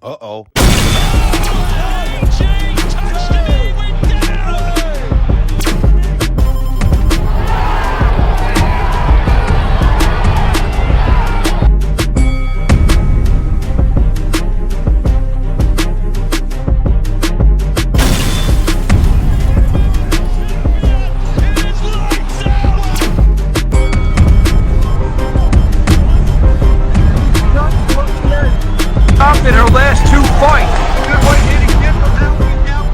Uh-oh. In her last two fights. Good way hitting him from that way down.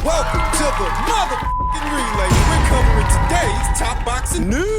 Welcome to the motherfucking relay. We're covering today's top boxing news.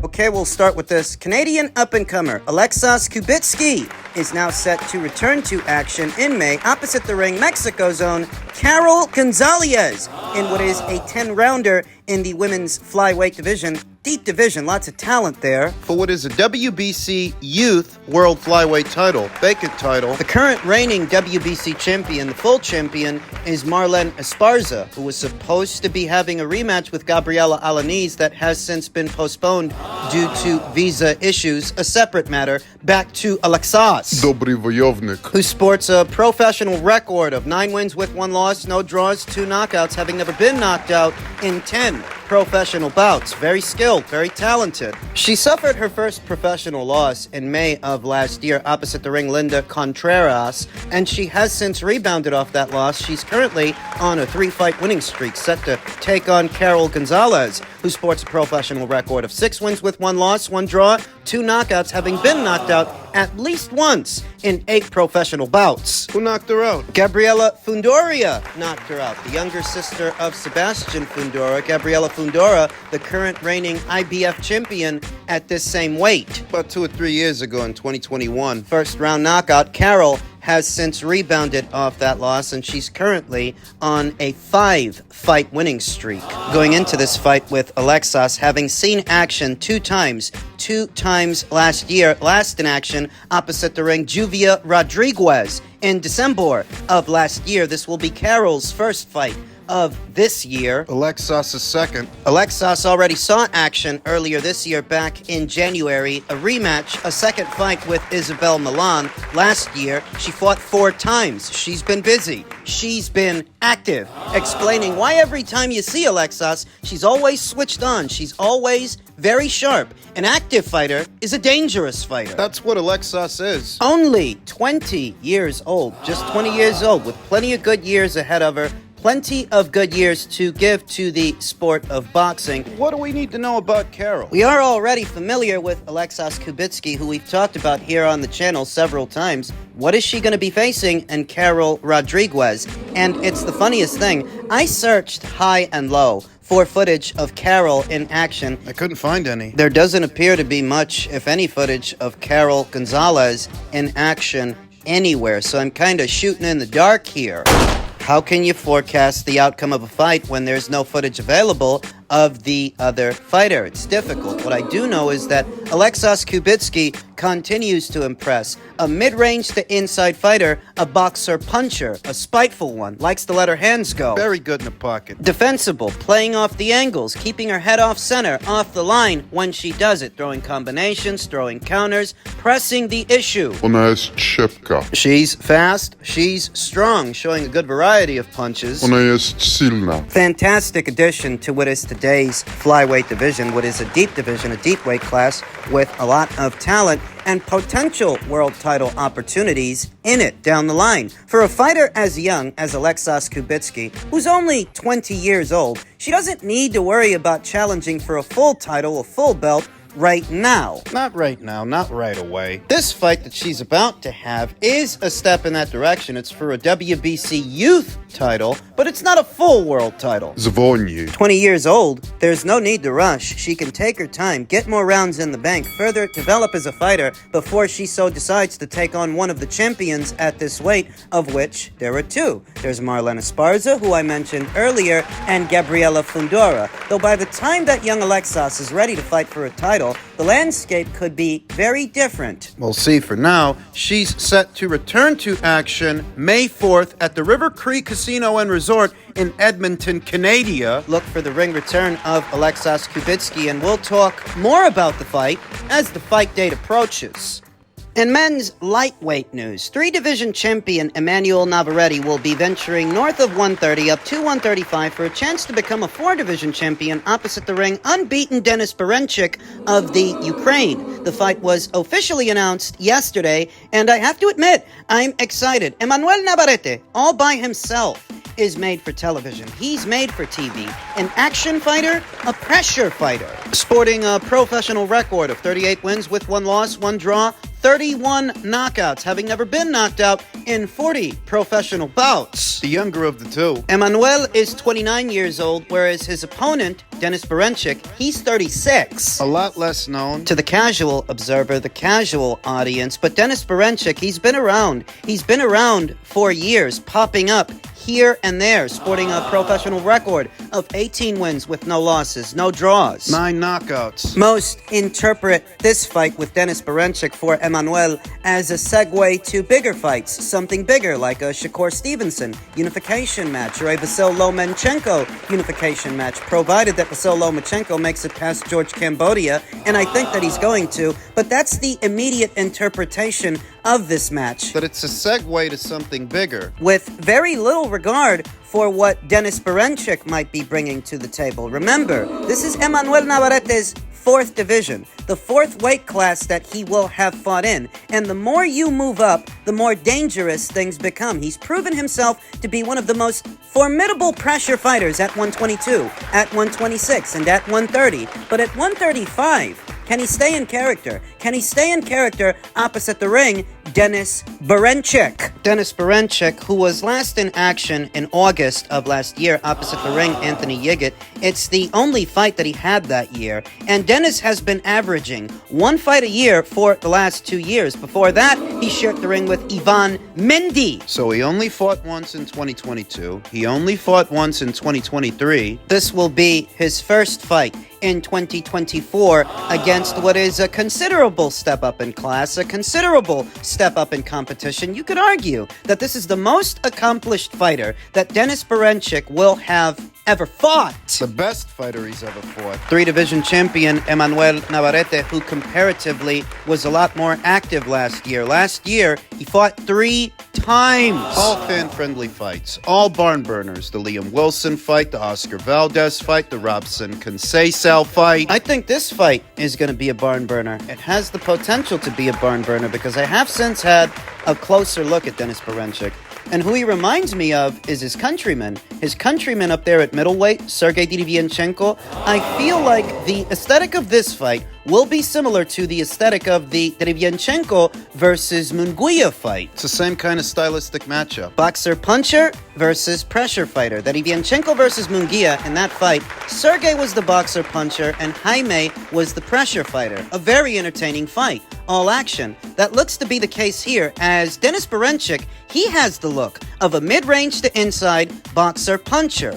Okay, we'll start with this. Canadian up-and-comer Alexis Kubicki is now set to return to action in May opposite the ring Mexico's own Carol Gonzalez in what is a 10-rounder in the women's flyweight division. Deep division, lots of talent there. For what is a WBC Youth World Flyweight title, vacant title. The current reigning WBC champion, the full champion, is Marlen Esparza, who was supposed to be having a rematch with Gabriela Alanis that has since been postponed due to visa issues. A separate matter, back to Alexis, Dobry wojownik. who sports a professional record of 9 wins with 1 loss, no draws, 2 knockouts, having never been knocked out in 10 professional bouts. Very skilled, very talented. She suffered her first professional loss in May of last year opposite the ring Linda Contreras, and she has since rebounded off that loss. She's currently on a 3-fight winning streak, set to take on Carol Gonzalez, who sports a professional record of 6 wins with 1 loss, 1 draw, 2 knockouts, having been knocked out at least once in 8 professional bouts. Who knocked her out? Gabriela Fundoria knocked her out, the younger sister of Sebastian Fundora. Gabriela Fundora, the current reigning IBF champion at this same weight. About 2 or 3 years ago in 2021. First round knockout. Carol has since rebounded off that loss, and she's currently on a 5-fight winning streak. Going into this fight with Alexis, having seen action 2 times last year, last in action opposite the ring Juvia Rodriguez in December of last year. This will be Carol's first fight of this year. Alexis is second. Alexis already saw action earlier this year back in January, a rematch, a second fight with Isabel Milan last year. She fought 4 times. She's been busy. She's been active, explaining why every time you see Alexis, she's always switched on. She's always very sharp. An active fighter is a dangerous fighter. That's what Alexis is. Only 20 years old, just 20 years old, with plenty of good years ahead of her. Plenty of good years to give to the sport of boxing. What do we need to know about Carol? We are already familiar with Alexis Kubicki, who we've talked about here on the channel several times. What is she going to be facing in Carol Rodriguez? And it's the funniest thing. I searched high and low for footage of Carol in action. I couldn't find any. There doesn't appear to be much, if any, footage of Carol Gonzalez in action anywhere. So I'm kind of shooting in the dark here. How can you forecast the outcome of a fight when there's no footage available of the other fighter? It's difficult. What I do know is that Alexis Kubicki continues to impress. A mid-range to inside fighter, a boxer puncher, a spiteful one, likes to let her hands go. Very good in the pocket. Defensible, playing off the angles, keeping her head off center, off the line when she does it, throwing combinations, throwing counters, pressing the issue. Ona jest szybka. She's fast, she's strong, showing a good variety of punches. Ona jest silna. Fantastic addition to what is today's flyweight division, what is a deep division, a deep weight class with a lot of talent and potential world title opportunities in it down the line. For a fighter as young as Alexis Kubicki, who's only 20 years old, she doesn't need to worry about challenging for a full title, a full belt, right now. Not right now, not right away. This fight that she's about to have is a step in that direction. It's for a WBC youth title, but it's not a full world title. Dzwoni. 20 years old, there's no need to rush. She can take her time, get more rounds in the bank, further develop as a fighter before she so decides to take on one of the champions at this weight, of which there are two. There's Marlena Esparza, who I mentioned earlier, and Gabriela Fundora. Though by the time that young Alexas is ready to fight for a title, the landscape could be very different. We'll see. For now, she's set to return to action May 4th at the River Creek Casino and Resort in Edmonton, Canada. Look for the ring return of Alexas Kubicki, and we'll talk more about the fight as the fight date approaches. In men's lightweight news, 3-division champion Emmanuel Navarette will be venturing north of 130 up to 135 for a chance to become a 4-division champion opposite the ring unbeaten Denis Berinchyk of the Ukraine. The fight was officially announced yesterday, and I have to admit, I'm excited. Emmanuel Navarette, all by himself, is made for television. He's made for TV. An action fighter, a pressure fighter. Sporting a professional record of 38 wins with 1 loss, 1 draw, 31 knockouts, having never been knocked out in 40 professional bouts. The younger of the two. Emmanuel is 29 years old, whereas his opponent, Denis Berinchyk, he's 36. A lot less known. To the casual observer, the casual audience, but Denis Berinchyk, he's been around. He's been around for years, popping up here and there, sporting a professional record of 18 wins with no losses, no draws. 9 knockouts. Most interpret this fight with Denis Berinchyk for Emmanuel as a segue to bigger fights, something bigger like a Shakur Stevenson unification match or a Vasyl Lomachenko unification match, provided that Vasyl Lomachenko makes it past George Cambodia, and I think that he's going to, but that's the immediate interpretation of this match. But it's a segue to something bigger. With very little regard for what Denis Berinchyk might be bringing to the table. Remember, this is Emmanuel Navarette's 4th division, the 4th weight class that he will have fought in. And the more you move up, the more dangerous things become. He's proven himself to be one of the most formidable pressure fighters at 122, at 126, and at 130. But at 135, can he stay in character? Can he stay in character opposite the ring? Denis Berinchyk. Denis Berinchyk, who was last in action in August of last year opposite the ring Anthony Yigit. It's the only fight that he had that year. And Denis has been averaging 1 fight a year for the last 2 years. Before that, he shared the ring with Ivan Mendy. So he only fought once in 2022. He only fought once in 2023. This will be his first fight in 2024 against what is a considerable step up in class, a considerable step up in competition. You could argue that this is the most accomplished fighter that Denis Berinchyk will have ever fought. The best fighter he's ever fought. 3-division champion Emmanuel Navarette, who comparatively was a lot more active last year. Last year, he fought 3 times. All fan-friendly fights. All barn burners. The Liam Wilson fight, the Oscar Valdez fight, the Robson Conceição fight. I think this fight is going to be a barn burner. It has the potential to be a barn burner because I have since had a closer look at Denis Berinchyk. And who he reminds me of is his countryman. His countryman up there at middleweight, Sergey Derevyanchenko. I feel like the aesthetic of this fight will be similar to the aesthetic of the Derevyanchenko versus Munguia fight. It's the same kind of stylistic matchup. Boxer-puncher versus pressure fighter. Derevyanchenko versus Munguia in that fight, Sergey was the boxer-puncher and Jaime was the pressure fighter. A very entertaining fight. All action. That looks to be the case here, as Denis Berinchyk, he has the look of a mid-range to inside boxer-puncher.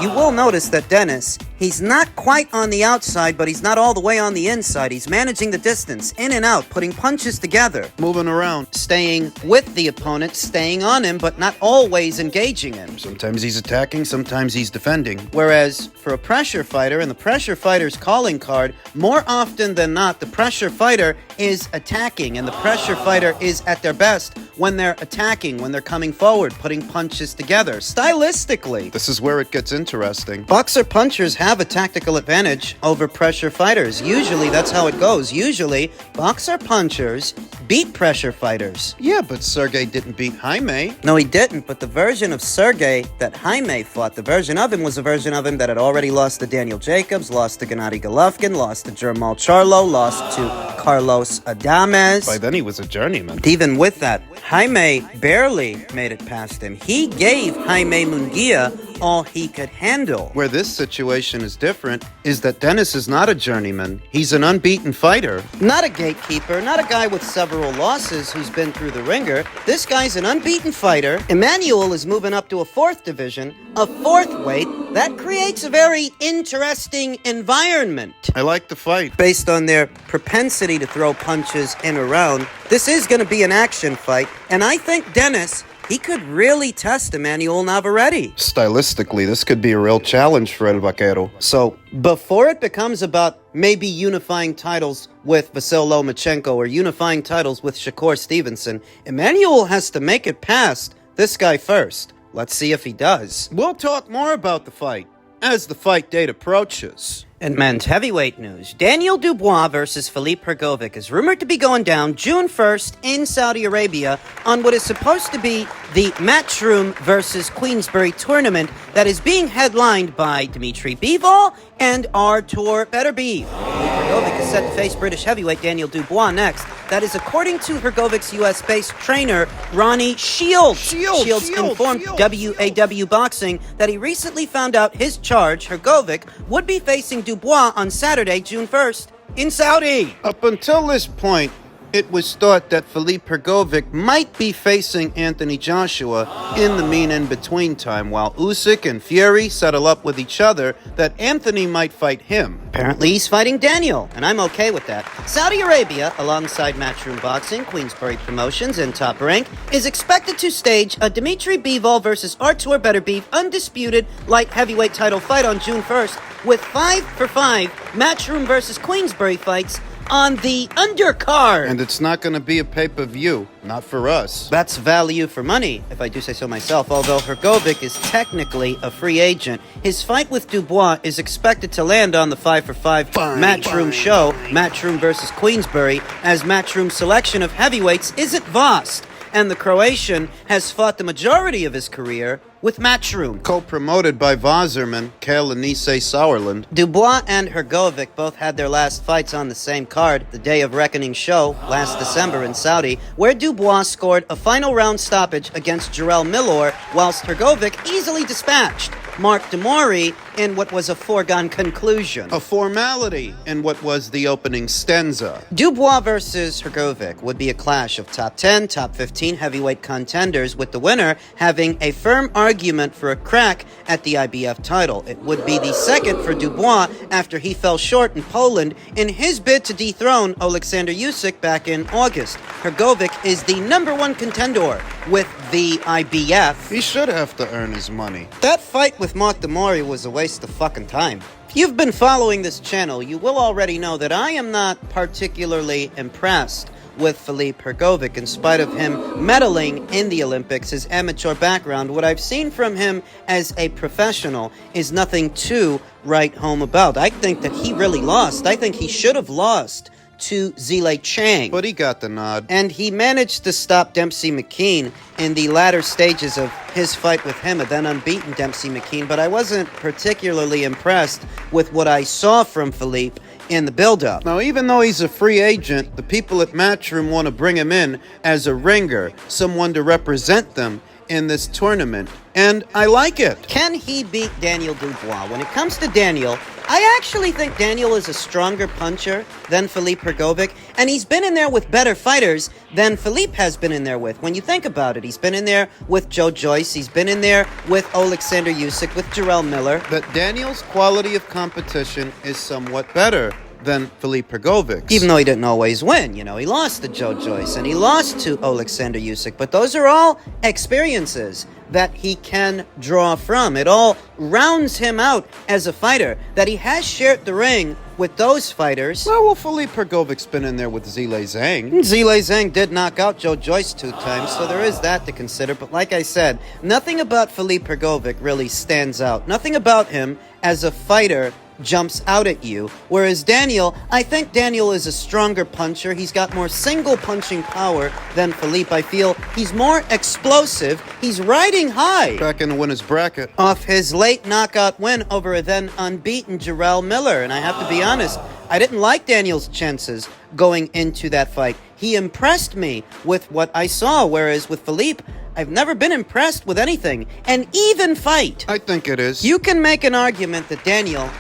You will notice that Denis, he's not quite on the outside, but he's not all the way on the inside. He's managing the distance, in and out, putting punches together. Moving around. Staying with the opponent, staying on him, but not always engaging him. Sometimes he's attacking, sometimes he's defending. Whereas for a pressure fighter, and the pressure fighter's calling card, more often than not, the pressure fighter is attacking, and the pressure fighter is at their best when they're attacking, when they're coming forward, putting punches together. Stylistically, This is where it gets interesting. boxer-punchers have a tactical advantage over pressure fighters. Usually, that's how it goes. Usually, boxer-punchers beat pressure fighters. Yeah, but Sergey didn't beat Jaime. No, he didn't, but the version of Sergey that Jaime fought, the version of him was a version of him that had already lost to Daniel Jacobs, lost to Gennady Golovkin, lost to Jermall Charlo, lost to Carlos Adames. By then he was a journeyman. Even with that, Jaime barely made it past him. He gave Jaime Munguia all he could handle. Where this situation is different is that Dennis is not a journeyman. He's an unbeaten fighter. Not a gatekeeper, not a guy with several losses who's been through the ringer. This guy's an unbeaten fighter. Emmanuel is moving up to a 4th division, a 4th weight. That creates a very interesting environment. I like the fight. Based on their propensity to throw punches in a round, this is going to be an action fight, and I think Dennis, he could really test Emmanuel Navarette. Stylistically, this could be a real challenge for El Vaquero. So, before it becomes about maybe unifying titles with Vasyl Lomachenko or unifying titles with Shakur Stevenson, Emmanuel has to make it past this guy first. Let's see if he does. We'll talk more about the fight as the fight date approaches. In men's heavyweight news, Daniel Dubois versus Filip Hrgovic is rumored to be going down June 1st in Saudi Arabia on what is supposed to be the Matchroom versus Queensberry tournament that is being headlined by Dimitri Bivol and Artur Beterbiev. Hrgovic is set to face British heavyweight Daniel Dubois next. That is according to Hrgovic's US-based trainer, Ronnie Shields. Shields informed WAW Boxing that he recently found out his charge, Hrgovic, would be facing Dubois on Saturday, June 1st, in Saudi. Up until this point, it was thought that Filip Hrgovic might be facing Anthony Joshua in the mean in-between time, while Usyk and Fury settle up with each other that Anthony might fight him. Apparently he's fighting Daniel, and I'm okay with that. Saudi Arabia, alongside Matchroom Boxing, Queensberry Promotions, and Top Rank, is expected to stage a Dimitri Bivol versus Artur Beterbiev undisputed light heavyweight title fight on June 1st, with 5 for 5 Matchroom versus Queensberry fights on the undercard. And it's not going to be a pay-per-view, not for us. That's value for money, if I do say so myself. Although Hrgovic is technically a free agent, his fight with Dubois is expected to land on the 5 for 5 Matchroom show, Matchroom versus Queensberry, as Matchroom's selection of heavyweights isn't vast, and the Croatian has fought the majority of his career with Matchroom. Co-promoted by Vazerman, Kale and Nisei Sauerland. Dubois and Hrgovic both had their last fights on the same card, the Day of Reckoning show, last December in Saudi, where Dubois scored a final round stoppage against Jarrell Milor, whilst Hrgovic easily dispatched Mark Demori in what was a foregone conclusion. A formality in what was the opening stanza. Dubois versus Hrgovic would be a clash of top 10, top 15 heavyweight contenders, with the winner having a firm argument for a crack at the IBF title. It would be the second for Dubois after he fell short in Poland in his bid to dethrone Alexander Usyk back in August. Hrgovic is the #1 contender with the IBF. He should have to earn his money. That fight with Mark Demori was a waste of fucking time. If you've been following this channel, you will already know that I am not particularly impressed with Filip Hrgovic, in spite of him medaling in the Olympics, his amateur background. What I've seen from him as a professional is nothing to write home about. I think that he really lost. I think he should have lost to Zile Chang. But he got the nod. And he managed to stop Dempsey McKean in the latter stages of his fight with him, a then unbeaten Dempsey McKean. But I wasn't particularly impressed with what I saw from Filip in the build-up. Now, even though he's a free agent, the people at Matchroom want to bring him in as a ringer, someone to represent them in this tournament, and I like it. Can he beat Daniel Dubois? When it comes to Daniel, I actually think Daniel is a stronger puncher than Filip Hrgovic, and he's been in there with better fighters than Filip has been in there with. When you think about it, he's been in there with Joe Joyce, he's been in there with Alexander Usyk, with Jarrell Miller. But Daniel's quality of competition is somewhat better than Filip Hrgovic's. Even though he didn't always win, you know, he lost to Joe Joyce and he lost to Alexander Usyk, but those are all experiences that he can draw from. It all rounds him out as a fighter, that he has shared the ring with those fighters. Well, Filip Hrgovic's been in there with Zile Zhang. Zile Zhang did knock out Joe Joyce 2 times, so there is that to consider. But like I said, nothing about Filip Hrgovic really stands out. Nothing about him as a fighter jumps out at you. Whereas Daniel, I think Daniel is a stronger puncher. He's got more single punching power than Philippe. I feel he's more explosive. He's riding high Back in the winner's bracket. off his late knockout win over a then unbeaten Jarrell Miller. And I have to be honest, I didn't like Daniel's chances going into that fight. He impressed me with what I saw, whereas with Philippe, I've never been impressed with anything. An even fight. I think it is. You can make an argument that Daniel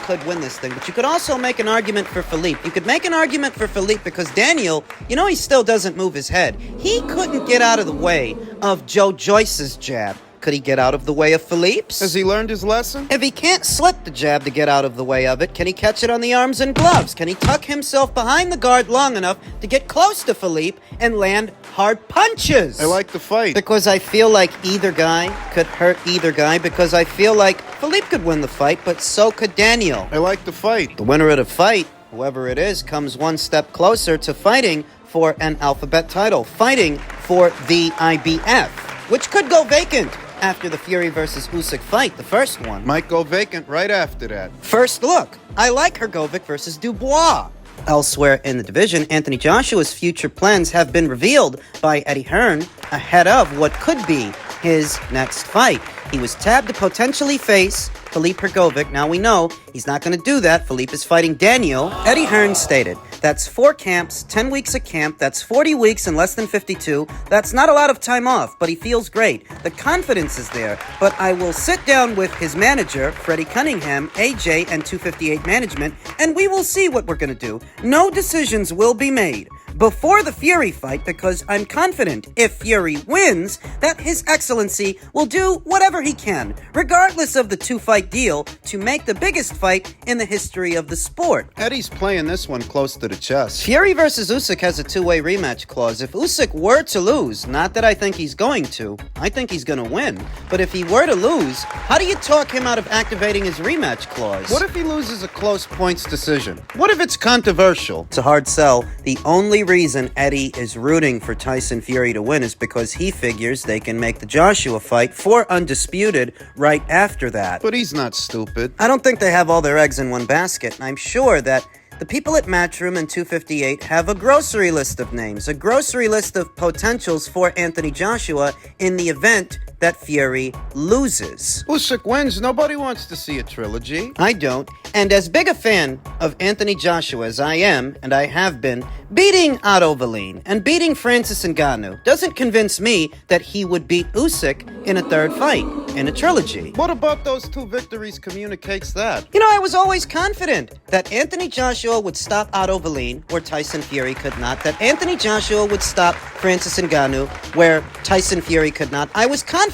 could win this thing, but you could also make an argument for Philippe. You could make an argument for Philippe because Daniel, he still doesn't move his head. He couldn't get out of the way of Joe Joyce's jab. Could he get out of the way of Philippe's? Has he learned his lesson? If he can't slip the jab to get out of the way of it, can he catch it on the arms and gloves? Can he tuck himself behind the guard long enough to get close to Philippe and land hard punches? I like the fight. Because I feel like either guy could hurt either guy, because I feel like Philippe could win the fight, but so could Daniel. I like the fight. The winner of the fight, whoever it is, comes one step closer to fighting for an alphabet title, fighting for the IBF, which could go vacant after the Fury versus Usyk fight, the first one. Might go vacant right after that. First look, I like Hrgovic versus Dubois. Elsewhere in the division, Anthony Joshua's future plans have been revealed by Eddie Hearn ahead of what could be his next fight. He was tabbed to potentially face Philippe Hrgovic. Now we know he's not going to do that. Philippe is fighting Daniel. Eddie Hearn stated, that's 4 camps, 10 weeks of camp, that's 40 weeks in less than 52. That's not a lot of time off, but he feels great. The confidence is there, but I will sit down with his manager, Freddie Cunningham, AJ, and 258 management, and we will see what we're going to do. No decisions will be made before the Fury fight because I'm confident if Fury wins that His Excellency will do whatever he can, regardless of the 2-fight deal, to make the biggest fight in the history of the sport. Eddie's playing this one close to the chest. Fury versus Usyk has a 2-way rematch clause. If Usyk were to lose, not that I think he's going to, I think he's going to win, but if he were to lose, how do you talk him out of activating his rematch clause? What if he loses a close points decision? What if it's controversial? It's a hard sell. The only reason Eddie is rooting for Tyson Fury to win is because he figures they can make the Joshua fight for undisputed right after that. But he's not stupid. I don't think they have all their eggs in one basket, and I'm sure that the people at Matchroom and 258 have a grocery list of names, a grocery list of potentials for Anthony Joshua in the event that Fury loses. Usyk wins. Nobody wants to see a trilogy. I don't. And as big a fan of Anthony Joshua as I am, and I have been, beating Otto Wallin and beating Francis Ngannou doesn't convince me that he would beat Usyk in a third fight, in a trilogy. What about those 2 victories communicates that? I was always confident that Anthony Joshua would stop Otto Wallin where Tyson Fury could not, that Anthony Joshua would stop Francis Ngannou where Tyson Fury could not. I was confident.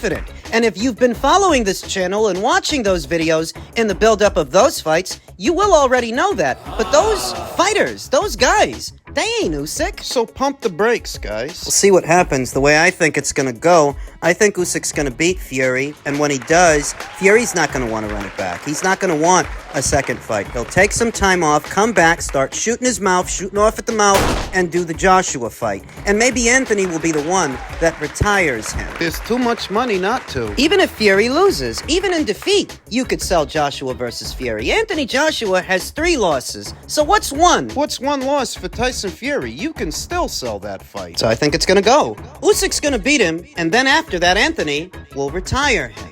And if you've been following this channel and watching those videos in the build-up of those fights, you will already know that. But those fighters, those guys, they ain't Usyk. So pump the brakes, guys. We'll see what happens. The way I think it's going to go, I think Usyk's going to beat Fury, and when he does, Fury's not going to want to run it back. He's not going to want a second fight. He'll take some time off, come back, start shooting his mouth, shooting off at the mouth, and do the Joshua fight. And maybe Anthony will be the one that retires him. There's too much money not to. Even if Fury loses, even in defeat, you could sell Joshua versus Fury. Anthony Joshua has 3 losses, so what's 1? What's 1 loss for Tyson Fury? You can still sell that fight. So I think it's going to go. Usyk's going to beat him, and then after that, Anthony will retire him.